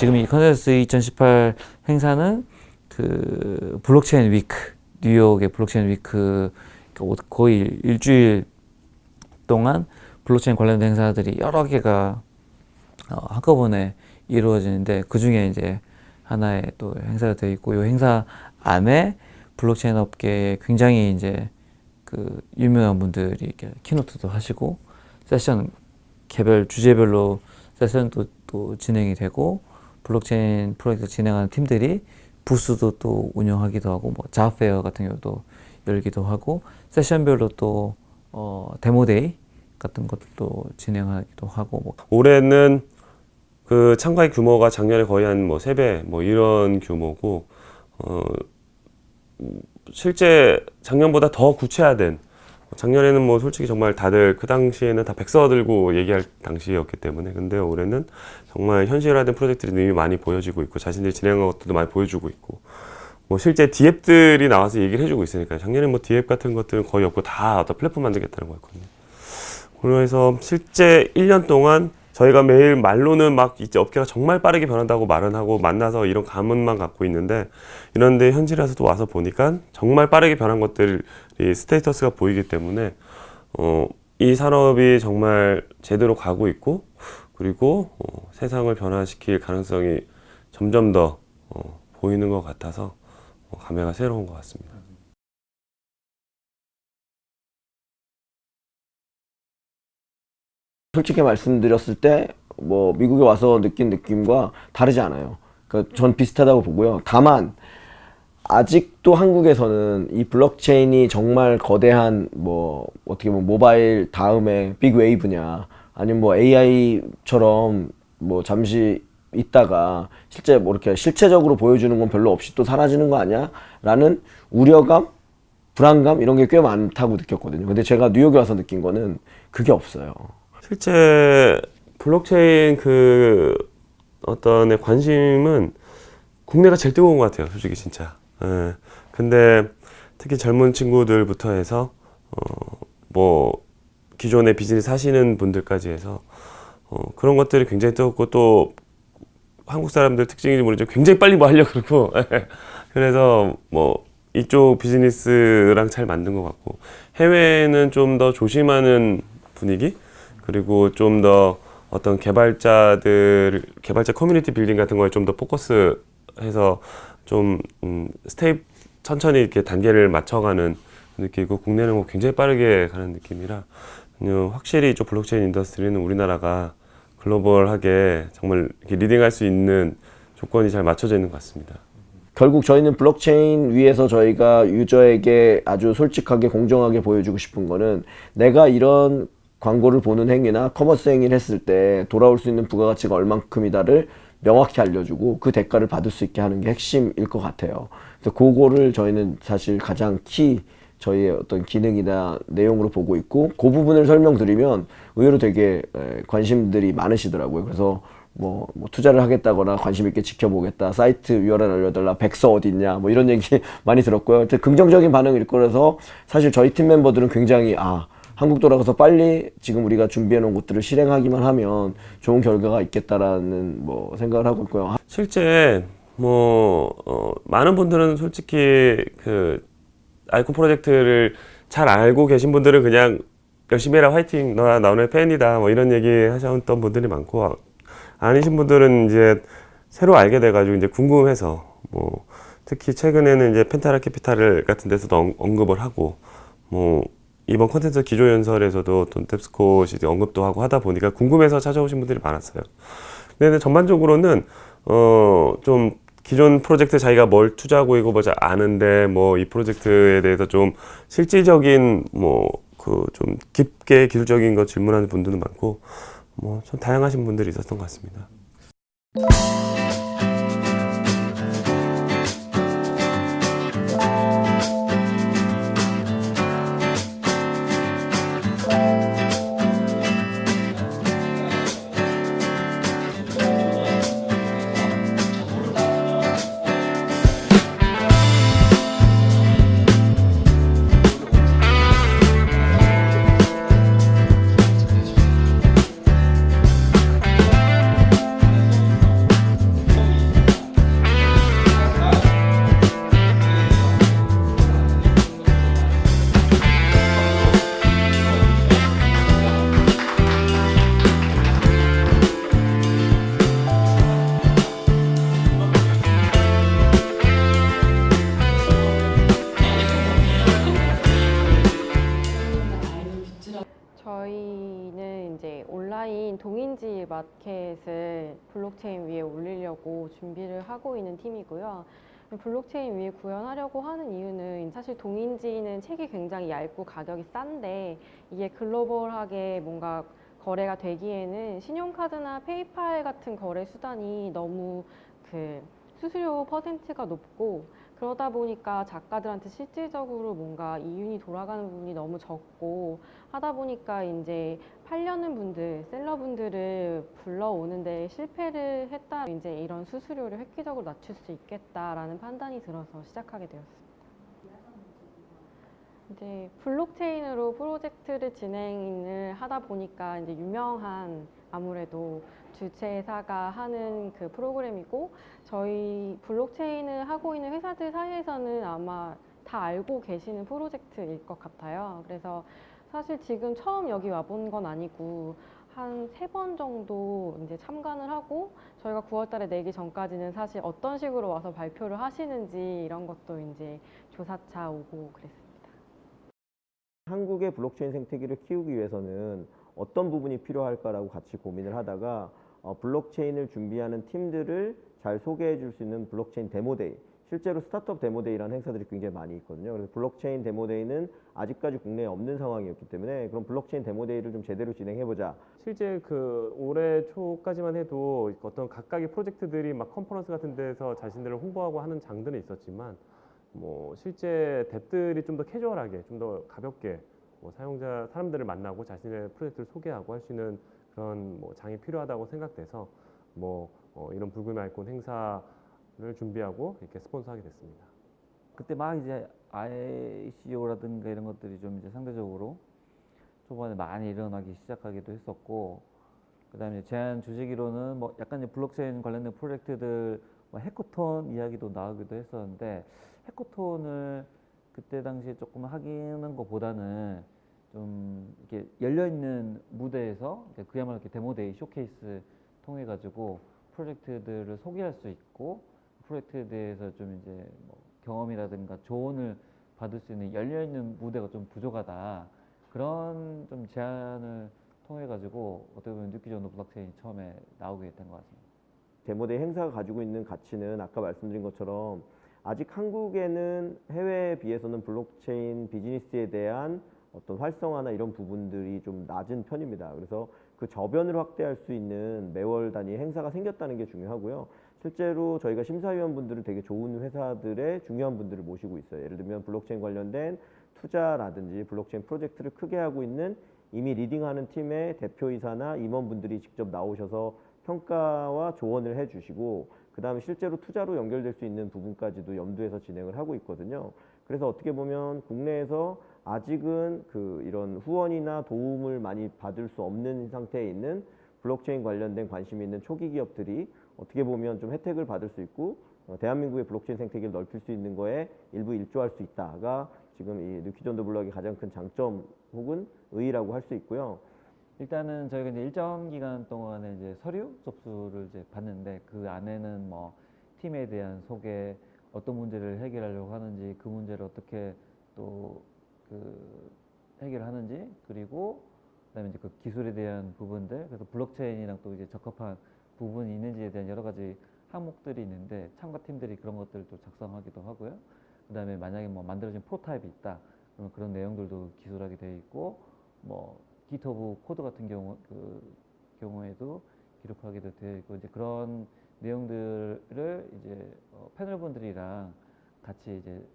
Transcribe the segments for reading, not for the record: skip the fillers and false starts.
지금 이 컨센서스 2018 행사는 그 블록체인 위크, 뉴욕의 블록체인 위크 거의 일주일 동안 블록체인 관련된 행사들이 여러 개가 한꺼번에 이루어지는데 그 중에 이제 하나의 또 행사가 되어 있고, 이 행사 안에 블록체인 업계에 굉장히 이제 그 유명한 분들이 이렇게 키노트도 하시고 세션 개별 주제별로 세션도 또 진행이 되고, 블록체인 프로젝트 진행하는 팀들이 부스도 또 운영하기도 하고, 뭐 자페어 같은 경우도 열기도 하고, 세션별로 또 데모데이 같은 것도 진행하기도 하고. 뭐. 올해는 그 참가의 규모가 작년에 거의 한 뭐 3배 뭐 이런 규모고, 실제 작년보다 더 구체화된, 작년에는 뭐 솔직히 정말 다들 그 당시에는 다 백서 들고 얘기할 당시였기 때문에, 근데 올해는 정말 현실화된 프로젝트들이 이미 많이 보여지고 있고, 자신들이 진행한 것들도 많이 보여주고 있고, 뭐 실제 D앱들이 나와서 얘기를 해주고 있으니까. 작년에 뭐 D앱 같은 것들은 거의 없고 다 어떤 플랫폼 만들겠다는 거였거든요. 그래서 실제 1년 동안 저희가 매일 말로는 막 이제 업계가 정말 빠르게 변한다고 말은 하고 만나서 이런 감언만 갖고 있는데, 이런데 현실에서도 와서 보니까 정말 빠르게 변한 것들이 스테이터스가 보이기 때문에 이 산업이 정말 제대로 가고 있고, 그리고 세상을 변화시킬 가능성이 점점 더 보이는 것 같아서 감회가 새로운 것 같습니다. 솔직히 말씀드렸을 때 뭐 미국에 와서 느낀 느낌과 다르지 않아요. 그러니까 전 비슷하다고 보고요. 다만 아직도 한국에서는 이 블록체인이 정말 거대한 뭐 어떻게 보면 모바일 다음에 빅 웨이브냐, 아니면 뭐 AI처럼 뭐 잠시 있다가 실제 뭐 이렇게 실체적으로 보여주는 건 별로 없이 또 사라지는 거 아니야? 라는 우려감, 불안감 이런 게 꽤 많다고 느꼈거든요. 근데 제가 뉴욕에 와서 느낀 거는 그게 없어요. 실제 블록체인 그 어떤 관심은 국내가 제일 뜨거운 것 같아요, 솔직히 진짜. 예. 근데 특히 젊은 친구들부터 해서 뭐 기존에 비즈니스 하시는 분들까지 해서 그런 것들이 굉장히 뜨겁고, 또 한국 사람들 특징인지 모르지만 굉장히 빨리 뭐 하려고 그러고 그래서 뭐 이쪽 비즈니스랑 잘 맞는 것 같고, 해외는 좀 더 조심하는 분위기, 그리고 좀 더 어떤 개발자 커뮤니티 빌딩 같은 거에 좀 더 포커스해서 좀 스텝 천천히 이렇게 단계를 맞춰가는 느낌이고, 국내는 뭐 굉장히 빠르게 가는 느낌이라 확실히 이쪽 블록체인 인더스트리는 우리나라가 글로벌하게 정말 이렇게 리딩할 수 있는 조건이 잘 맞춰져 있는 것 같습니다. 결국 저희는 블록체인 위에서 저희가 유저에게 아주 솔직하게 공정하게 보여주고 싶은 거는, 내가 이런 광고를 보는 행위나 커머스 행위를 했을 때 돌아올 수 있는 부가가치가 얼만큼이다를 명확히 알려주고 그 대가를 받을 수 있게 하는 게 핵심일 것 같아요. 그래서 그거를 저희는 사실 가장 저희의 어떤 기능이나 내용으로 보고 있고, 그 부분을 설명드리면 의외로 되게 관심들이 많으시더라고요. 그래서 뭐 투자를 하겠다거나 관심 있게 지켜보겠다, 사이트 URL 알려달라, 백서 어디 있냐, 뭐 이런 얘기 많이 들었고요. 긍정적인 반응일 거라서 사실 저희 팀 멤버들은 굉장히 한국 돌아가서 빨리 지금 우리가 준비해 놓은 것들을 실행하기만 하면 좋은 결과가 있겠다라는 뭐 생각을 하고 있고요. 실제 많은 분들은 솔직히 그 아이콘 프로젝트를 잘 알고 계신 분들은 그냥 열심히 해라, 화이팅, 나 오늘 팬이다, 뭐 이런 얘기 하셨던 분들이 많고, 아니신 분들은 이제 새로 알게 돼가지고 이제 궁금해서, 뭐 특히 최근에는 이제 펜타라 캐피탈 같은 데서도 언급을 하고, 뭐 이번 콘텐츠 기조연설에서도 돈 탭스콧이 언급도 하고 하다 보니까 궁금해서 찾아오신 분들이 많았어요. 근데 전반적으로는 좀 기존 프로젝트 자기가 뭘 투자하고 이거 뭐 잘 아는데, 뭐 이 프로젝트에 대해서 좀 실질적인 좀 깊게 기술적인 거 질문하는 분들도 많고, 좀 다양하신 분들이 있었던 것 같습니다. 온라인 동인지 마켓을 블록체인 위에 올리려고 준비를 하고 있는 팀이고요. 블록체인 위에 구현하려고 하는 이유는 사실 동인지는 책이 굉장히 얇고 가격이 싼데 이게 글로벌하게 뭔가 거래가 되기에는 신용카드나 페이팔 같은 거래 수단이 너무 그 수수료 퍼센트가 높고 그러다 보니까 작가들한테 실질적으로 뭔가 이윤이 돌아가는 부분이 너무 적고 하다 보니까 이제 팔려는 분들, 셀러분들을 불러오는데 실패를 했다. 이제 이런 수수료를 획기적으로 낮출 수 있겠다라는 판단이 들어서 시작하게 되었습니다. 이제 블록체인으로 프로젝트를 진행을 하다 보니까 이제 유명한 아무래도 주최사가 하는 그 프로그램이고 저희 블록체인을 하고 있는 회사들 사이에서는 아마 다 알고 계시는 프로젝트일 것 같아요. 그래서 사실 지금 처음 여기 와본 건 아니고 한 3번 정도 이제 참관을 하고 저희가 9월 달에 내기 전까지는 사실 어떤 식으로 와서 발표를 하시는지 이런 것도 이제 조사차 오고 그랬습니다. 한국의 블록체인 생태계를 키우기 위해서는 어떤 부분이 필요할까라고 같이 고민을 하다가 블록체인을 준비하는 팀들을 잘 소개해 줄 수 있는 블록체인 데모데이, 실제로 스타트업 데모데이라는 행사들이 굉장히 많이 있거든요. 그래서 블록체인 데모데이는 아직까지 국내에 없는 상황이었기 때문에 그럼 블록체인 데모데이를 좀 제대로 진행해보자. 실제 그 올해 초까지만 해도 어떤 각각의 프로젝트들이 막 컨퍼런스 같은 데서 자신들을 홍보하고 하는 장들은 있었지만 뭐 실제 뎁들이 좀 더 캐주얼하게, 좀 더 가볍게 뭐 사람들을 만나고 자신의 프로젝트를 소개하고 할 수 있는 그런 뭐 장이 필요하다고 생각돼서 뭐 이런 불금의 아이콘 행사를 준비하고 이렇게 스폰서하게 됐습니다. 그때 막 이제 ICO라든가 이런 것들이 좀 이제 상대적으로 초반에 많이 일어나기 시작하기도 했었고, 그다음에 제안 주시기로는 뭐 약간 이제 블록체인 관련된 프로젝트들 뭐 해커톤 이야기도 나오기도 했었는데, 해커톤을 그때 당시에 조금 하기는 것보다는 좀 이렇게 열려 있는 무대에서 그야말로 이렇게 데모데이 쇼케이스 통해 가지고 프로젝트들을 소개할 수 있고 프로젝트에 대해서 좀 이제 뭐 경험이라든가 조언을 받을 수 있는 열려 있는 무대가 좀 부족하다, 그런 좀 제안을 통해 가지고 어떻게 보면 뉴키존도 블록체인이 처음에 나오게 된 것 같습니다. 데모데이 행사가 가지고 있는 가치는 아까 말씀드린 것처럼 아직 한국에는 해외에 비해서는 블록체인 비즈니스에 대한 어떤 활성화나 이런 부분들이 좀 낮은 편입니다. 그래서 그 저변을 확대할 수 있는 매월 단위 행사가 생겼다는 게 중요하고요. 실제로 저희가 심사위원분들은 되게 좋은 회사들의 중요한 분들을 모시고 있어요. 예를 들면 블록체인 관련된 투자라든지 블록체인 프로젝트를 크게 하고 있는 이미 리딩하는 팀의 대표이사나 임원분들이 직접 나오셔서 평가와 조언을 해주시고 그 다음에 실제로 투자로 연결될 수 있는 부분까지도 염두에서 진행을 하고 있거든요. 그래서 어떻게 보면 국내에서 아직은 이런 후원이나 도움을 많이 받을 수 없는 상태에 있는 블록체인 관련된 관심이 있는 초기 기업들이 어떻게 보면 좀 혜택을 받을 수 있고 대한민국의 블록체인 생태계를 넓힐 수 있는 거에 일부 일조할 수 있다가 지금 이 뉴키존더 블록의 가장 큰 장점 혹은 의의라고 할 수 있고요. 일단은 저희가 이제 일정 기간 동안에 이제 서류 접수를 이제 받는데 그 안에는 뭐 팀에 대한 소개, 어떤 문제를 해결하려고 하는지, 그 문제를 어떻게 또 그 해결하는지, 그리고 그다음에 이제 그 기술에 대한 부분들, 그래서 블록체인이랑 또 이제 적합한 부분이 있는지에 대한 여러 가지 항목들이 있는데 참가팀들이 그런 것들을 또 작성하기도 하고요. 그다음에 만약에 뭐 만들어진 프로타입이 있다, 그러면 그런 내용들도 기술하게 되어 있고, 뭐 GitHub 코드 같은 경우에도 기록하게도 되어 있고, 이제 그런 내용들을 이제 패널분들이랑 같이 이제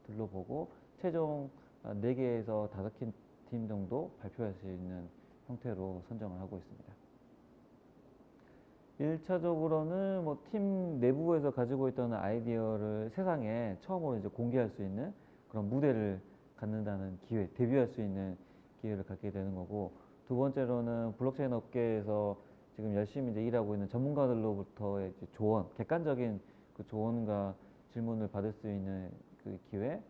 둘러보고 최종 4개에서 5팀 정도 발표할 수 있는 형태로 선정을 하고 있습니다. 1차적으로는 뭐 팀 내부에서 가지고 있던 아이디어를 세상에 처음으로 이제 공개할 수 있는 그런 무대를 갖는다는 기회, 데뷔할 수 있는 기회를 갖게 되는 거고, 두 번째로는 블록체인 업계에서 지금 열심히 이제 일하고 있는 전문가들로부터의 이제 조언, 객관적인 그 조언과 질문을 받을 수 있는 그 기회,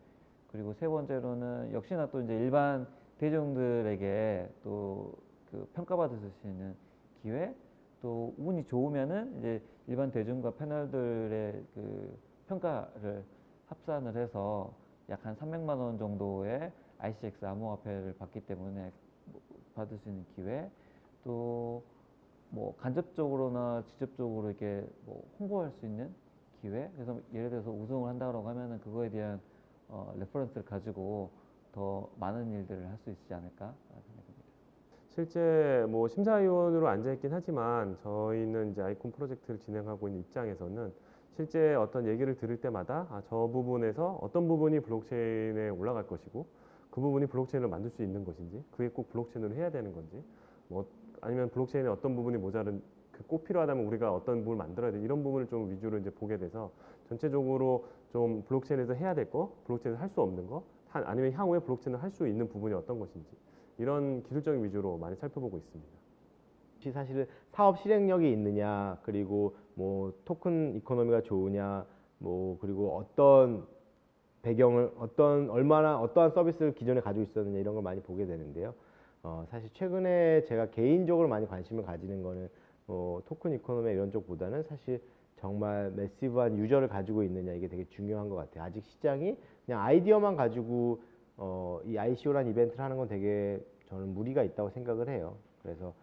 그리고 세 번째로는 역시나 또 이제 일반 대중들에게 또 그 평가받을 수 있는 기회, 또 운이 좋으면은 이제 일반 대중과 패널들의 그 평가를 합산을 해서 약 한 300만 원 정도의 ICX 암호화폐를 받기 때문에 받을 수 있는 기회, 또 뭐 간접적으로나 직접적으로 이렇게 뭐 홍보할 수 있는 기회. 그래서 예를 들어서 우승을 한다고 하면은 그거에 대한 레퍼런스를 가지고 더 많은 일들을 할 수 있지 않을까 생각합니다. 실제 뭐 심사위원으로 앉아있긴 하지만 저희는 이제 아이콘 프로젝트를 진행하고 있는 입장에서는 실제 어떤 얘기를 들을 때마다 저 부분에서 어떤 부분이 블록체인에 올라갈 것이고 그 부분이 블록체인을 만들 수 있는 것인지 그게 꼭 블록체인으로 해야 되는 건지 뭐 아니면 블록체인의 어떤 부분이 모자른 꼭 필요하다면 우리가 어떤 부분을 만들어야 돼 이런 부분을 좀 위주로 이제 보게 돼서 전체적으로 좀 블록체인에서 해야 될 거, 블록체인에서 할 수 없는 거 아니면 향후에 블록체인을 할 수 있는 부분이 어떤 것인지 이런 기술적인 위주로 많이 살펴보고 있습니다. 사실은 사업 실행력이 있느냐, 그리고 뭐 토큰 이코노미가 좋으냐, 뭐 그리고 어떤 배경을 얼마나 어떠한 서비스를 기존에 가지고 있었느냐 이런 걸 많이 보게 되는데요. 사실 최근에 제가 개인적으로 많이 관심을 가지는 거는 토큰 이코노미 이런 쪽보다는 사실 정말 매시브한 유저를 가지고 있느냐 이게 되게 중요한 것 같아요. 아직 시장이 그냥 아이디어만 가지고 이 ICO라는 이벤트를 하는 건 되게 저는 무리가 있다고 생각을 해요. 그래서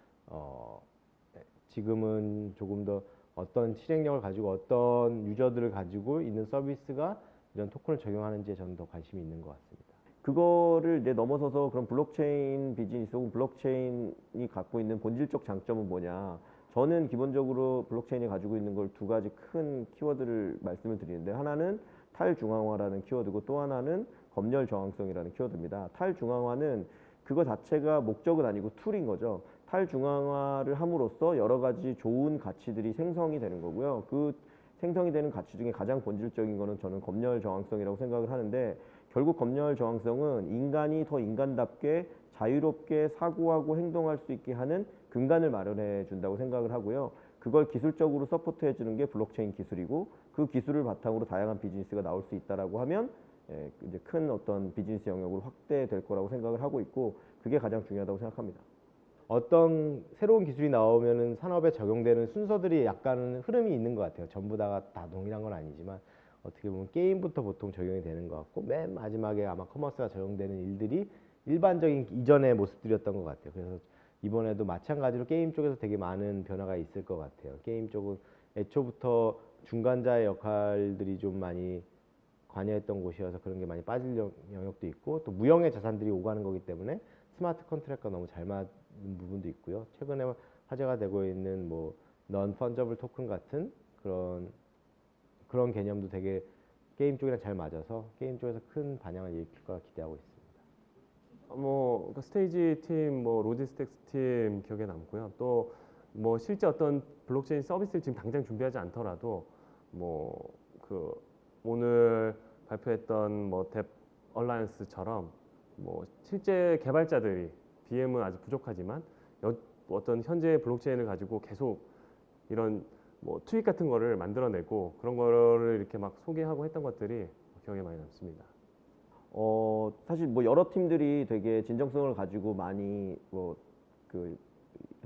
지금은 조금 더 어떤 실행력을 가지고 어떤 유저들을 가지고 있는 서비스가 이런 토큰을 적용하는지에 저는 더 관심이 있는 것 같습니다. 그거를 이제 넘어서서 그럼 블록체인 비즈니스 혹은 블록체인이 갖고 있는 본질적 장점은 뭐냐? 저는 기본적으로 블록체인이 가지고 있는 걸 두 가지 큰 키워드를 말씀을 드리는데 하나는 탈중앙화라는 키워드고 또 하나는 검열 저항성이라는 키워드입니다. 탈중앙화는 그거 자체가 목적은 아니고 툴인 거죠. 탈중앙화를 함으로써 여러 가지 좋은 가치들이 생성이 되는 거고요. 그 생성이 되는 가치 중에 가장 본질적인 거는 저는 검열 저항성이라고 생각을 하는데 결국 검열 저항성은 인간이 더 인간답게 자유롭게 사고하고 행동할 수 있게 하는 근간을 마련해 준다고 생각을 하고요. 그걸 기술적으로 서포트해 주는 게 블록체인 기술이고 그 기술을 바탕으로 다양한 비즈니스가 나올 수 있다라고 하면 이제 큰 어떤 비즈니스 영역으로 확대될 거라고 생각을 하고 있고 그게 가장 중요하다고 생각합니다. 어떤 새로운 기술이 나오면은 산업에 적용되는 순서들이 약간 흐름이 있는 것 같아요. 전부 다 동일한 건 아니지만 어떻게 보면 게임부터 보통 적용이 되는 것 같고 맨 마지막에 아마 커머스가 적용되는 일들이 일반적인 이전의 모습들이었던 것 같아요. 그래서 이번에도 마찬가지로 게임 쪽에서 되게 많은 변화가 있을 것 같아요. 게임 쪽은 애초부터 중간자의 역할들이 좀 많이 관여했던 곳이어서 그런 게 많이 빠질 영역도 있고 또 무형의 자산들이 오가는 거기 때문에 스마트 컨트랙트가 너무 잘 맞는 부분도 있고요. 최근에 화제가 되고 있는 뭐 넌 펀저블 토큰 같은 그런 개념도 되게 게임 쪽이랑 잘 맞아서 게임 쪽에서 큰 반향을 일으킬 거라 기대하고 있습니다. 뭐 스테이지 팀, 뭐 로지스텍스 팀 기억에 남고요. 또 뭐 실제 어떤 블록체인 서비스를 지금 당장 준비하지 않더라도 뭐 그 오늘 발표했던 뭐 뎁 얼라이언스처럼 뭐 실제 개발자들이 BM은 아직 부족하지만 어떤 현재 블록체인을 가지고 계속 이런 뭐 트윗 같은 거를 만들어내고 그런 거를 이렇게 막 소개하고 했던 것들이 기억에 많이 남습니다. 사실 뭐 여러 팀들이 되게 진정성을 가지고 많이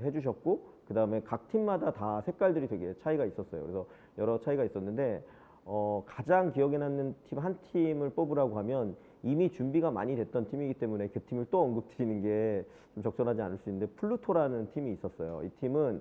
해주셨고 그 다음에 각 팀마다 다 색깔들이 되게 차이가 있었어요. 그래서 여러 차이가 있었는데 가장 기억에 남는 팀 한 팀을 뽑으라고 하면 이미 준비가 많이 됐던 팀이기 때문에 그 팀을 또 언급드리는 게 좀 적절하지 않을 수 있는데 플루토라는 팀이 있었어요. 이 팀은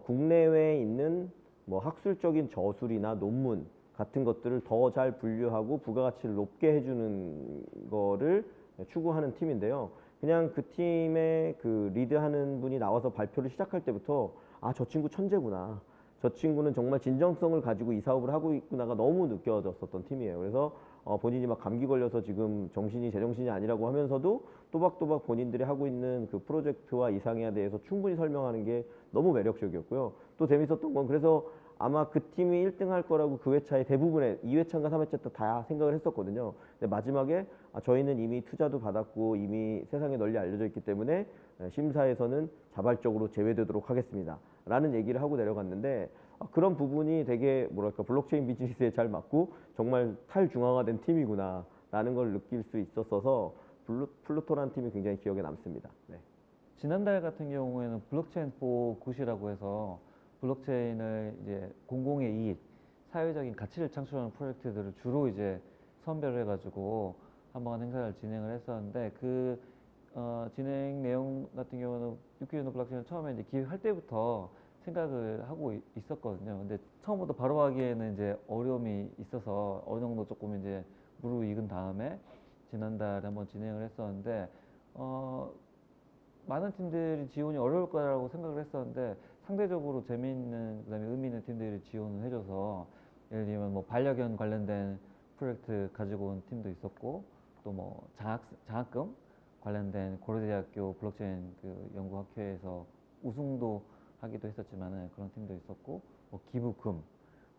국내외에 있는 뭐 학술적인 저술이나 논문 같은 것들을 더 잘 분류하고 부가가치를 높게 해주는 거를 추구하는 팀인데요. 그냥 그 팀의 그 리드하는 분이 나와서 발표를 시작할 때부터 저 친구 천재구나. 저 친구는 정말 진정성을 가지고 이 사업을 하고 있구나가 너무 느껴졌었던 팀이에요. 그래서 본인이 막 감기 걸려서 지금 제정신이 아니라고 하면서도 또박또박 본인들이 하고 있는 그 프로젝트와 이상에 대해서 충분히 설명하는 게 너무 매력적이었고요. 또 재밌었던 건 그래서 아마 그 팀이 1등 할 거라고 그 회차의 대부분의 2회차인가 3회차 때 다 생각을 했었거든요. 근데 마지막에 저희는 이미 투자도 받았고 이미 세상에 널리 알려져 있기 때문에 심사에서는 자발적으로 제외되도록 하겠습니다. 라는 얘기를 하고 내려갔는데 그런 부분이 되게 뭐랄까 블록체인 비즈니스에 잘 맞고 정말 탈중앙화된 팀이구나 라는 걸 느낄 수 있었어서 플루토라는 팀이 굉장히 기억에 남습니다. 네. 지난달 같은 경우에는 블록체인 포 굿이라고 해서 블록체인을 이제 공공의 이익, 사회적인 가치를 창출하는 프로젝트들을 주로 이제 선별을 해가지고 한번 행사를 진행을 했었는데 그 진행 내용 같은 경우는 유퀴즈노 블록체인을 처음에 이제 기획할 때부터 생각을 하고 있었거든요. 근데 처음부터 바로 하기에는 이제 어려움이 있어서 어느 정도 조금 이제 무르익은 다음에 지난달에 한번 진행을 했었는데 많은 팀들이 지원이 어려울 거라고 생각을 했었는데 상대적으로 재미있는 그다음에 의미 있는 팀들이 지원을 해줘서 예를 들면 뭐 반려견 관련된 프로젝트 가지고 온 팀도 있었고 또 뭐 장학금 관련된 고려대학교 블록체인 그 연구학회에서 우승도 하기도 했었지만은 그런 팀도 있었고 뭐 기부금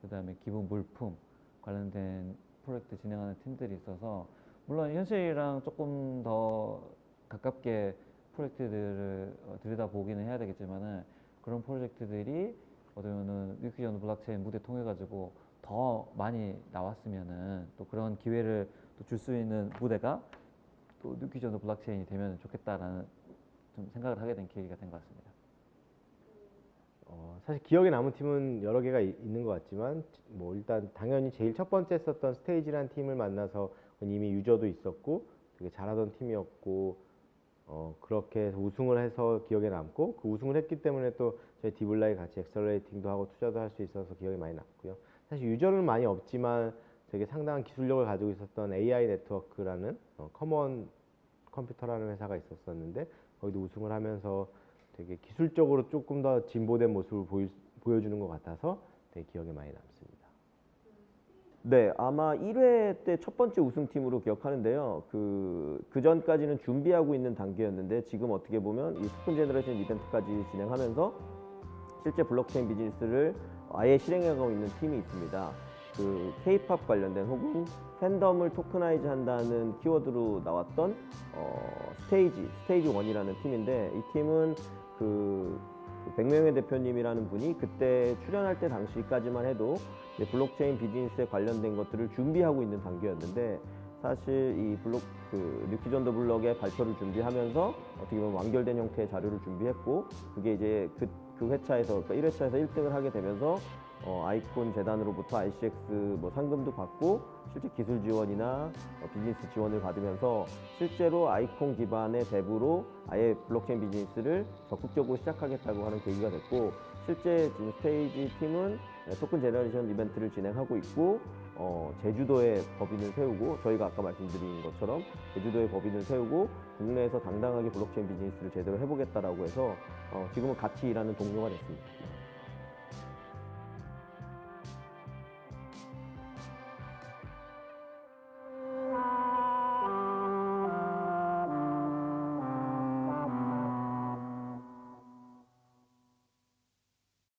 그다음에 기부 물품 관련된 프로젝트 진행하는 팀들이 있어서 물론 현실이랑 조금 더 가깝게 프로젝트들을 들여다보기는 해야 되겠지만은 그런 프로젝트들이 어쩌면은 유퀴즈노 블록체인 무대 통해 가지고 더 많이 나왔으면은 또 그런 기회를 또 줄 수 있는 무대가 또 유퀴즈노 블록체인이 되면 좋겠다라는 좀 생각을 하게 된 계기가 된 것 같습니다. 사실 기억에 남은 팀은 여러 개가 있는 것 같지만 뭐 일단 당연히 제일 첫 번째 썼던 스테이지라는 팀을 만나서 이미 유저도 있었고 되게 잘하던 팀이었고 그렇게 해서 우승을 해서 기억에 남고 그 우승을 했기 때문에 또 저희 디블라이 같이 엑셀러레이팅도 하고 투자도 할 수 있어서 기억에 많이 남고요. 사실 유저는 많이 없지만 되게 상당한 기술력을 가지고 있었던 AI 네트워크라는 커먼 컴퓨터라는 회사가 있었었는데 거기도 우승을 하면서 되게 기술적으로 조금 더 진보된 모습을 보여주는 것 같아서 되게 기억에 많이 남습니다. 네, 아마 1회 때 첫 번째 우승팀으로 기억하는데요. 그 전까지는 준비하고 있는 단계였는데 지금 어떻게 보면 이 토큰 제너레이션 이벤트까지 진행하면서 실제 블록체인 비즈니스를 아예 실행해가고 있는 팀이 있습니다. 그 K-팝 관련된 혹은 팬덤을 토크나이즈 한다는 키워드로 나왔던 스테이지 1이라는 팀인데 이 팀은 그 백명의 대표님이라는 분이 그때 출연할 때 당시까지만 해도 이제 블록체인 비즈니스에 관련된 것들을 준비하고 있는 단계였는데 사실 이 뉴키즈 온 더 블록의 발표를 준비하면서 어떻게 보면 완결된 형태의 자료를 준비했고 그게 이제 그 회차에서 그러니까 1회차에서 1등을 하게 되면서 아이콘 재단으로부터 ICX 뭐 상금도 받고 실제 기술 지원이나 비즈니스 지원을 받으면서 실제로 아이콘 기반의 앱으로 아예 블록체인 비즈니스를 적극적으로 시작하겠다고 하는 계기가 됐고 실제 지금 스테이지 팀은 토큰 제너레이션 이벤트를 진행하고 있고 제주도에 법인을 세우고 저희가 아까 말씀드린 것처럼 제주도에 법인을 세우고 국내에서 당당하게 블록체인 비즈니스를 제대로 해보겠다라고 해서 지금은 같이 일하는 동료가 됐습니다.